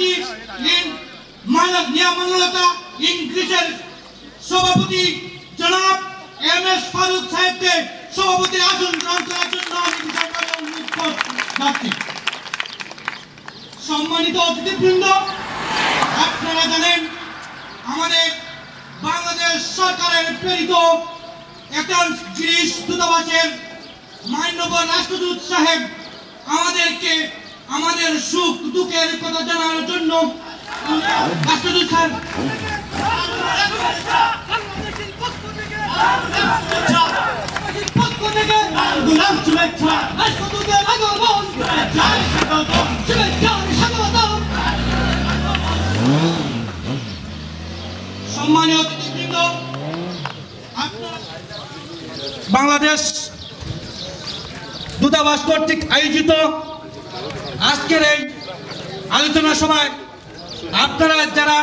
Committee in নিয়ামনলতা in গ্রিসের সভাপতি জনাব এম.এস. ফারুক সাহেবকে সভাপতির আসন গ্রহণ করার জন্য আমি অনুরোধ করছি। সম্মানিত অতিথিবৃন্দ, আপনারা জানেন আমাদের বাংলাদেশ সরকারের প্রেরিত গ্রিস দূতাবাসের মাননীয় রাষ্ট্রদূত সাহেব আমাদেরকে আমাদের সুখ দুঃখের কথা জানানোর জন্য রাষ্ট্রদূত সাহেব সম্মানীয় অতিথিবৃন্দ, বাংলাদেশ দূতাবাস কর্তৃক আয়োজিত আজকের এই আলোচনা সভায় আপনারা যারা